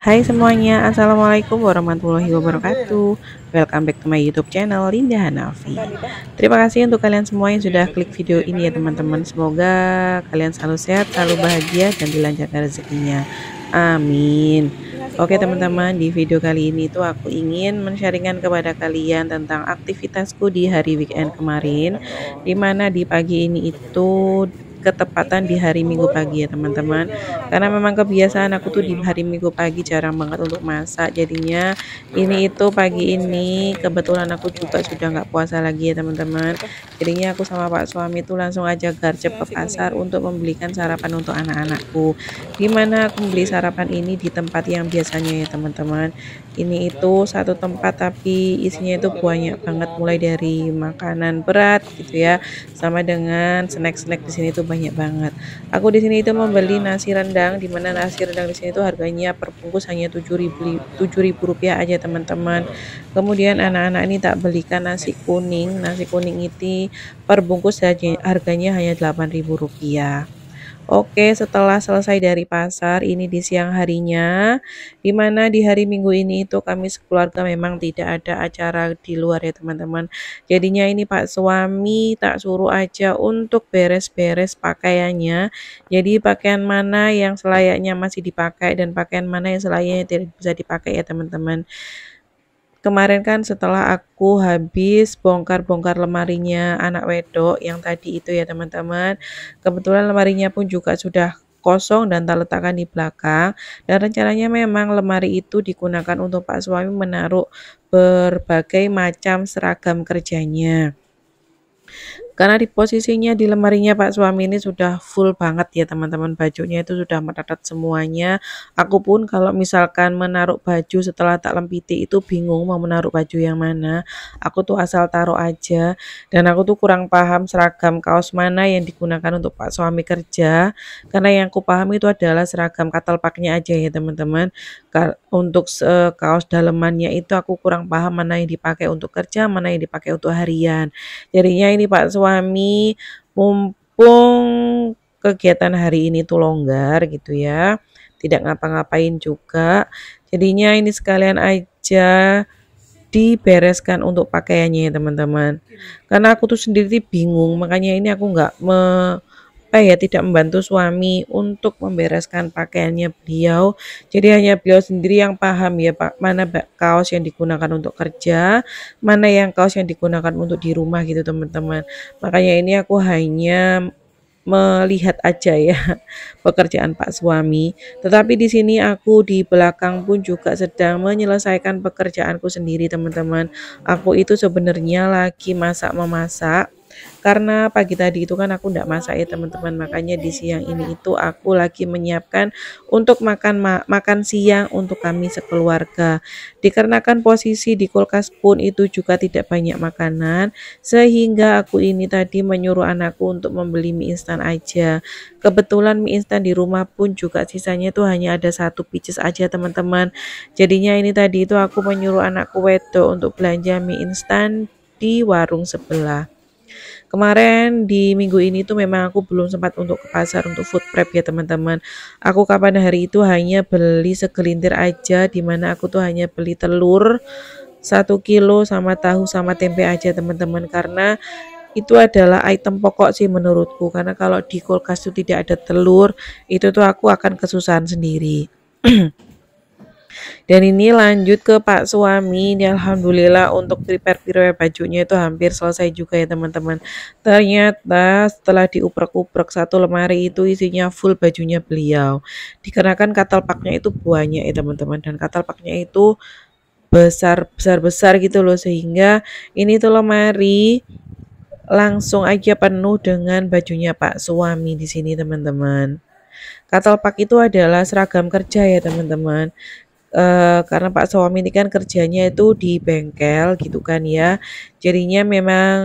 Hai semuanya, Assalamualaikum warahmatullahi wabarakatuh. Welcome back to my YouTube channel Linda Hanafi. Terima kasih untuk kalian semua yang sudah klik video ini ya teman-teman. Semoga kalian selalu sehat, selalu bahagia dan dilancarkan rezekinya. Amin. Oke teman-teman, di video kali ini tuh aku ingin men-sharingkan kepada kalian tentang aktivitasku di hari weekend kemarin, dimana di pagi ini itu ketepatan di hari Minggu pagi ya teman-teman, karena memang kebiasaan aku tuh di hari Minggu pagi jarang banget untuk masak. Jadinya ini itu pagi ini kebetulan aku juga sudah nggak puasa lagi ya teman-teman. Jadinya aku sama Pak suami tuh langsung aja garcep ke pasar untuk membelikan sarapan untuk anak-anakku. Dimana aku beli sarapan ini di tempat yang biasanya ya teman-teman, ini itu satu tempat tapi isinya itu banyak banget, mulai dari makanan berat gitu ya, sama dengan snack-snack di sini tuh banyak banget. Aku di sini itu membeli nasi rendang, di mana nasi rendang di sini tuh harganya per bungkus hanya 7.000 rupiah aja teman-teman. Kemudian anak-anak ini tak belikan nasi kuning. Nasi kuning ini per bungkus harganya hanya 8.000 rupiah. Oke, setelah selesai dari pasar ini di siang harinya, di mana di hari Minggu ini itu kami sekeluarga memang tidak ada acara di luar ya teman-teman. Jadinya ini Pak suami tak suruh aja untuk beres-beres pakaiannya. Jadi pakaian mana yang selayaknya masih dipakai dan pakaian mana yang selayaknya tidak bisa dipakai ya teman-teman. Kemarin kan setelah aku habis bongkar-bongkar lemarinya anak wedok yang tadi itu ya teman-teman, kebetulan lemarinya pun juga sudah kosong dan tak letakkan di belakang, dan rencananya memang lemari itu digunakan untuk Pak suami menaruh berbagai macam seragam kerjanya. Karena di posisinya di lemarinya Pak suami ini sudah full banget ya teman-teman, bajunya itu sudah meretet semuanya. Aku pun kalau misalkan menaruh baju setelah tak lempiti itu bingung mau menaruh baju yang mana. Aku tuh asal taruh aja, dan aku tuh kurang paham seragam kaos mana yang digunakan untuk Pak suami kerja. Karena yang aku paham itu adalah seragam katal paknya aja ya teman-teman. Untuk kaos dalemannya itu aku kurang paham mana yang dipakai untuk kerja, mana yang dipakai untuk harian. Jadinya ini Pak suami mumpung kegiatan hari ini tuh longgar gitu ya, tidak ngapa-ngapain juga. Jadinya ini sekalian aja dibereskan untuk pakaiannya ya teman-teman. Karena aku tuh sendiri bingung, makanya ini aku tidak membantu suami untuk membereskan pakaiannya beliau. Jadi hanya beliau sendiri yang paham ya Pak, mana kaos yang digunakan untuk kerja, mana yang kaos yang digunakan untuk di rumah gitu teman-teman. Makanya ini aku hanya melihat aja ya pekerjaan Pak suami. Tetapi di sini aku di belakang pun juga sedang menyelesaikan pekerjaanku sendiri teman-teman. Aku itu sebenarnya lagi memasak, karena pagi tadi itu kan aku enggak masak ya teman-teman, makanya di siang ini itu aku lagi menyiapkan untuk makan siang untuk kami sekeluarga. Dikarenakan posisi di kulkas pun itu juga tidak banyak makanan, sehingga aku ini tadi menyuruh anakku untuk membeli mie instan aja. Kebetulan mie instan di rumah pun juga sisanya itu hanya ada 1 pieces aja teman-teman. Jadinya ini tadi itu aku menyuruh anakku wedok untuk belanja mie instan di warung sebelah. Kemarin di minggu ini tuh memang aku belum sempat untuk ke pasar untuk food prep ya teman-teman. Aku kapan hari itu hanya beli segelintir aja, dimana aku tuh hanya beli telur 1 kilo sama tahu sama tempe aja teman-teman, karena itu adalah item pokok sih menurutku, karena kalau di kulkas itu tidak ada telur itu tuh aku akan kesusahan sendiri. Dan ini lanjut ke Pak suami. Ini alhamdulillah untuk prepare bajunya itu hampir selesai juga ya teman-teman. Ternyata setelah diuprek-uprek satu lemari itu isinya full bajunya beliau. Dikarenakan katal paknya itu banyak ya teman-teman, dan katal paknya itu besar gitu loh, sehingga ini tuh lemari langsung aja penuh dengan bajunya Pak suami di sini teman-teman. Katal pak itu adalah seragam kerja ya teman-teman. Karena Pak suami ini kan kerjanya itu di bengkel gitu kan ya. Jadinya memang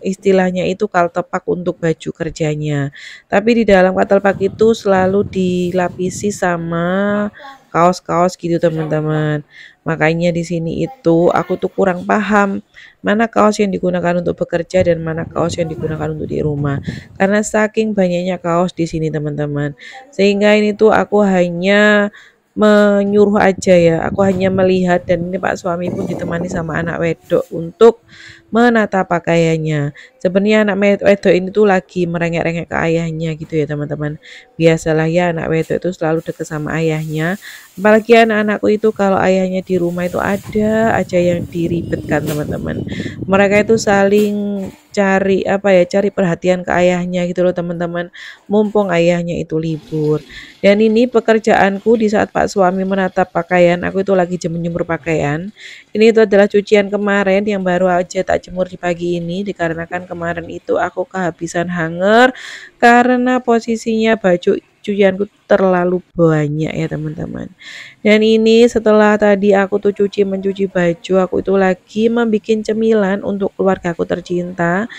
istilahnya itu kaltepak untuk baju kerjanya. Tapi di dalam kaltepak itu selalu dilapisi sama kaos-kaos gitu teman-teman. Makanya di sini itu aku tuh kurang paham mana kaos yang digunakan untuk bekerja dan mana kaos yang digunakan untuk di rumah. Karena saking banyaknya kaos di sini teman-teman. Sehingga ini tuh aku hanya menyuruh aja ya, aku hanya melihat, dan ini Pak suami pun ditemani sama anak wedok untuk menata pakaiannya. Sebenarnya anak wedok ini tuh lagi merengek-rengek ke ayahnya gitu ya teman-teman. Biasalah ya anak wedok itu selalu deket sama ayahnya. Apalagi anak-anakku itu kalau ayahnya di rumah itu ada aja yang diribetkan teman-teman. Mereka itu saling cari apa ya, cari perhatian ke ayahnya gitu loh teman-teman. Mumpung ayahnya itu libur. Dan ini pekerjaanku di saat Pak suami menatap pakaian, aku itu lagi menjemur pakaian. Ini itu adalah cucian kemarin yang baru aja tak jemur di pagi ini, dikarenakan kemarin itu aku kehabisan hanger karena posisinya baju cucianku terlalu banyak ya teman-teman. Dan ini setelah tadi aku tuh mencuci baju, aku itu lagi membuat cemilan untuk keluarga aku tercinta.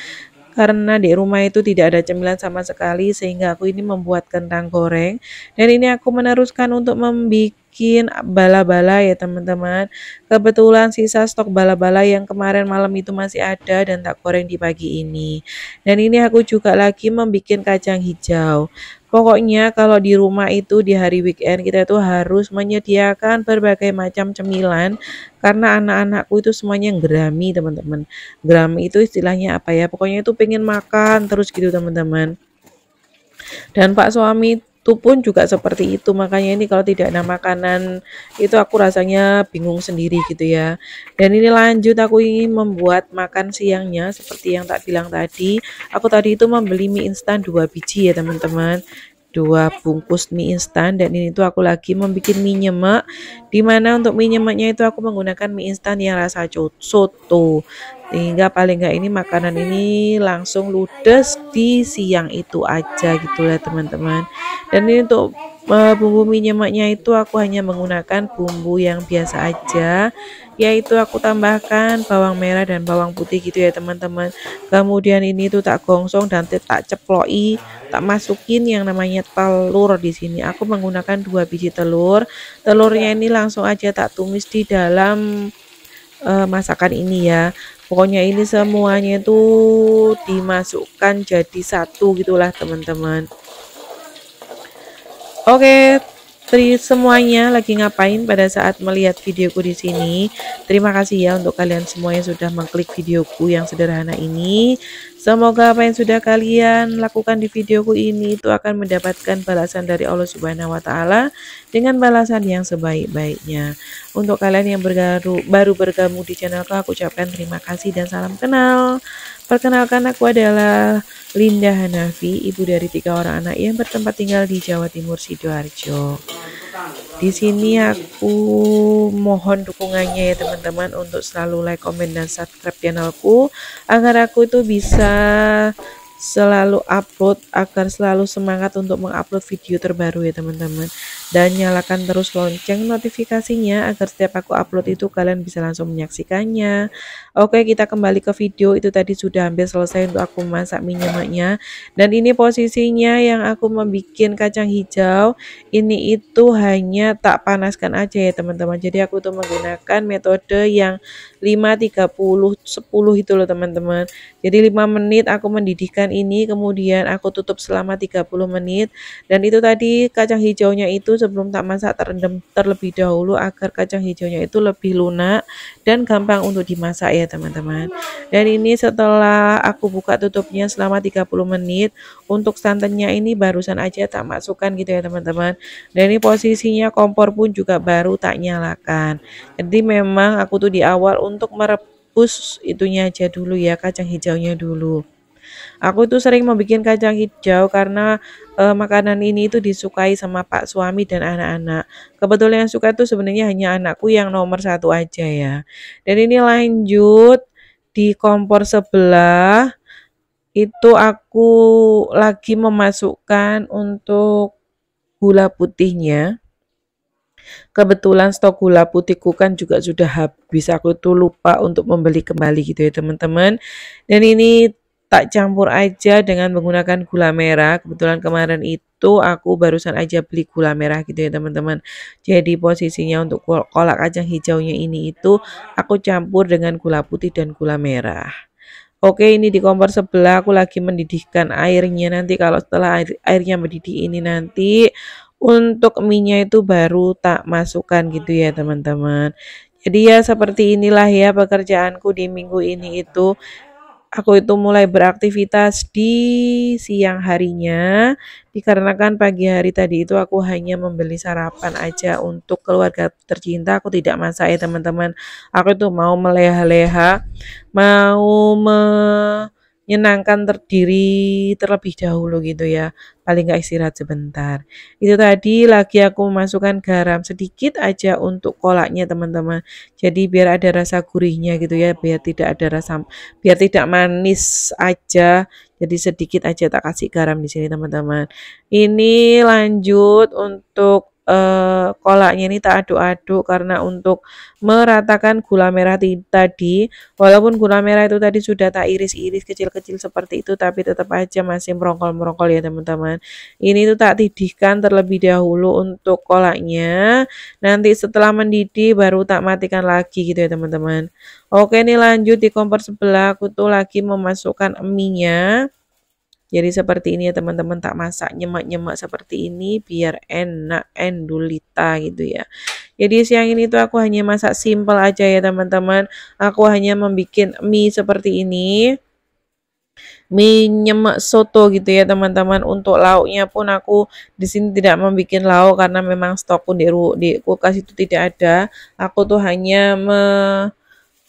Karena di rumah itu tidak ada cemilan sama sekali, sehingga aku ini membuat kentang goreng. Dan ini aku meneruskan untuk membuat bala-bala ya teman-teman. Kebetulan sisa stok bala-bala yang kemarin malam itu masih ada dan tak goreng di pagi ini. Dan ini aku juga lagi membuat kacang hijau. Pokoknya kalau di rumah itu di hari weekend kita itu harus menyediakan berbagai macam cemilan karena anak-anakku itu semuanya gerami teman-teman. Gerami itu istilahnya apa ya? Pokoknya itu pengen makan terus gitu teman-teman. Dan Pak suami itu pun juga seperti itu, makanya ini kalau tidak ada makanan itu aku rasanya bingung sendiri gitu ya. Dan ini lanjut aku ingin membuat makan siangnya seperti yang tak bilang tadi. Aku tadi itu membeli mie instan 2 biji ya teman-teman, 2 bungkus mie instan. Dan ini tuh aku lagi membuat mie nyemek, dimana untuk mie nyemeknya itu aku menggunakan mie instan yang rasa soto, sehingga paling nggak ini makanan ini langsung ludes di siang itu aja gitu ya teman-teman. Dan ini untuk bumbu mie nyemeknya itu aku hanya menggunakan bumbu yang biasa aja, yaitu aku tambahkan bawang merah dan bawang putih gitu ya teman-teman. Kemudian ini tuh tak gongsong dan tak ceploki, tak masukin yang namanya telur. Di sini aku menggunakan 2 biji telur. Telurnya ini langsung aja tak tumis di dalam masakan ini ya. Pokoknya ini semuanya itu dimasukkan jadi satu gitulah teman-teman. Oke, semuanya lagi ngapain pada saat melihat videoku di sini? Terima kasih ya untuk kalian semua yang sudah mengklik videoku yang sederhana ini. Semoga apa yang sudah kalian lakukan di videoku ini itu akan mendapatkan balasan dari Allah Subhanahu wa taala dengan balasan yang sebaik-baiknya. Untuk kalian yang baru bergabung di channelku, aku ucapkan terima kasih dan salam kenal. Perkenalkan, aku adalah Linda Hanafi, ibu dari 3 orang anak yang bertempat tinggal di Jawa Timur, Sidoarjo. Di sini aku mohon dukungannya ya teman-teman untuk selalu like, komen, dan subscribe channelku agar aku itu bisa selalu upload, agar selalu semangat untuk mengupload video terbaru ya teman-teman. Dan nyalakan terus lonceng notifikasinya agar setiap aku upload itu kalian bisa langsung menyaksikannya. Oke, kita kembali ke video. Itu tadi sudah hampir selesai untuk aku masak mie nyemeknya. Dan ini posisinya yang aku membuat kacang hijau ini itu hanya tak panaskan aja ya teman-teman. Jadi aku tuh menggunakan metode yang 5-30-10 itu loh teman-teman. Jadi 5 menit aku mendidihkan ini, kemudian aku tutup selama 30 menit. Dan itu tadi kacang hijaunya itu sebelum tak masak terendam terlebih dahulu agar kacang hijaunya itu lebih lunak dan gampang untuk dimasak ya teman-teman. Dan ini setelah aku buka tutupnya selama 30 menit, untuk santannya ini barusan aja tak masukkan gitu ya teman-teman. Dan ini posisinya kompor pun juga baru tak nyalakan. Jadi memang aku tuh di awal untuk merebus itunya aja dulu ya, kacang hijaunya dulu. Aku tuh sering membuat kacang hijau karena makanan ini itu disukai sama Pak suami dan anak-anak. Kebetulan yang suka tuh sebenarnya hanya anakku yang nomor 1 aja ya. Dan ini lanjut di kompor sebelah itu aku lagi memasukkan untuk gula putihnya. Kebetulan stok gula putihku kan juga sudah habis, aku tuh lupa untuk membeli kembali gitu ya teman-teman. Dan ini tak campur aja dengan menggunakan gula merah. Kebetulan kemarin itu aku barusan aja beli gula merah gitu ya teman-teman. Jadi posisinya untuk kolak kacang hijaunya ini itu aku campur dengan gula putih dan gula merah. Oke, ini di kompor sebelah aku lagi mendidihkan airnya. Nanti kalau setelah airnya mendidih ini nanti untuk mie-nya itu baru tak masukkan gitu ya teman-teman. Jadi ya seperti inilah ya pekerjaanku di minggu ini itu. Aku itu mulai beraktivitas di siang harinya, dikarenakan pagi hari tadi itu aku hanya membeli sarapan aja untuk keluarga tercinta, aku tidak masak ya teman-teman. Aku itu mau meleha-leha, mau menyenangkan diri terlebih dahulu gitu ya, paling nggak istirahat sebentar. Itu tadi lagi aku masukkan garam sedikit aja untuk kolaknya teman-teman. Jadi biar ada rasa gurihnya gitu ya, biar tidak manis aja. Jadi sedikit aja tak kasih garam di sini teman-teman. Ini lanjut untuk kolaknya ini tak aduk-aduk karena untuk meratakan gula merah tadi, walaupun gula merah itu tadi sudah tak iris-iris kecil-kecil seperti itu, tapi tetap aja masih merongkol-merongkol ya teman-teman. Ini tuh tak didihkan terlebih dahulu untuk kolaknya, nanti setelah mendidih baru tak matikan lagi gitu ya teman-teman. Oke, ini lanjut di kompor sebelah aku tuh lagi memasukkan mie-nya. Jadi seperti ini ya teman-teman, tak masak nyemak-nyemak seperti ini biar enak endulita gitu ya. Jadi siang ini tuh aku hanya masak simple aja ya teman-teman. Aku hanya membuat mie seperti ini. Mie nyemek soto gitu ya teman-teman. Untuk lauknya pun aku di sini tidak membuat lauk karena memang stokku di kulkas itu tidak ada. Aku tuh hanya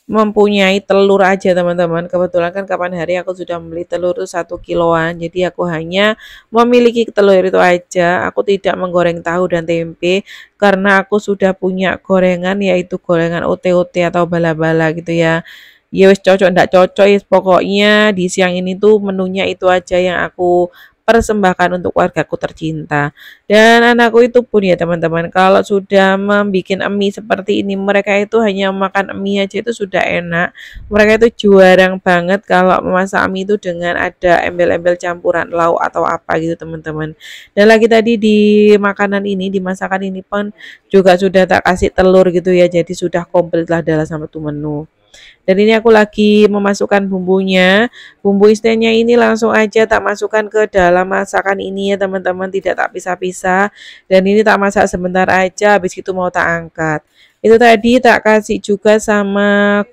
mempunyai telur aja teman-teman. Kebetulan kan kapan hari aku sudah membeli telur itu 1 kiloan, jadi aku hanya memiliki telur itu aja. Aku tidak menggoreng tahu dan tempe karena aku sudah punya gorengan, yaitu gorengan ote-ote atau bala-bala gitu ya. Ya wis cocok ndak cocok ya, pokoknya di siang ini tuh menunya itu aja yang aku persembahkan untuk keluargaku tercinta. Dan anakku itu pun ya teman-teman, kalau sudah membuat mie seperti ini, mereka itu hanya makan mie aja itu sudah enak. Mereka itu jarang banget kalau memasak mie itu dengan ada embel-embel campuran lauk atau apa gitu teman-teman. Dan lagi tadi di makanan ini, di masakan ini pun juga sudah tak kasih telur gitu ya, jadi sudah komplit lah dalam satu menu. Dan ini aku lagi memasukkan bumbunya. Bumbu instannya ini langsung aja tak masukkan ke dalam masakan ini ya teman-teman, tidak tak pisah-pisah. Dan ini tak masak sebentar aja, habis itu mau tak angkat. Itu tadi tak kasih juga sama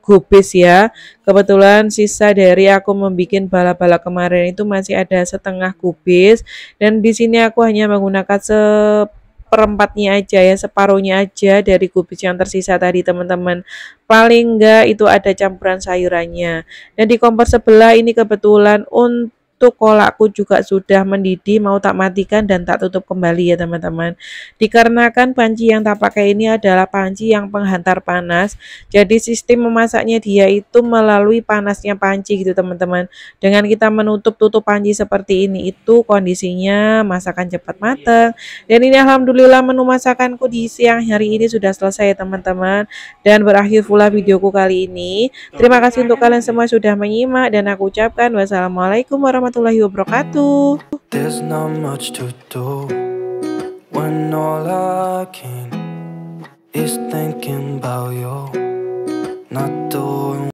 gubis ya. Kebetulan sisa dari aku membuat bala-bala kemarin itu masih ada setengah gubis, dan di sini aku hanya menggunakan seperempatnya aja ya, separuhnya aja dari kubis yang tersisa tadi teman-teman. Paling enggak itu ada campuran sayurannya. Dan di kompor sebelah ini kebetulan untuk kolakku juga sudah mendidih, mau tak matikan dan tak tutup kembali ya teman-teman. Dikarenakan panci yang tak pakai ini adalah panci yang penghantar panas, jadi sistem memasaknya dia itu melalui panasnya panci gitu teman-teman. Dengan kita menutup panci seperti ini itu kondisinya masakan cepat matang. Dan ini alhamdulillah menu masakanku di siang hari ini sudah selesai ya teman-teman, dan berakhir pula videoku kali ini. Terima kasih untuk kalian semua sudah menyimak, dan aku ucapkan wassalamualaikum warahmatullahi wabarakatuh. There's not much to do when all I can is thinking about you, not doing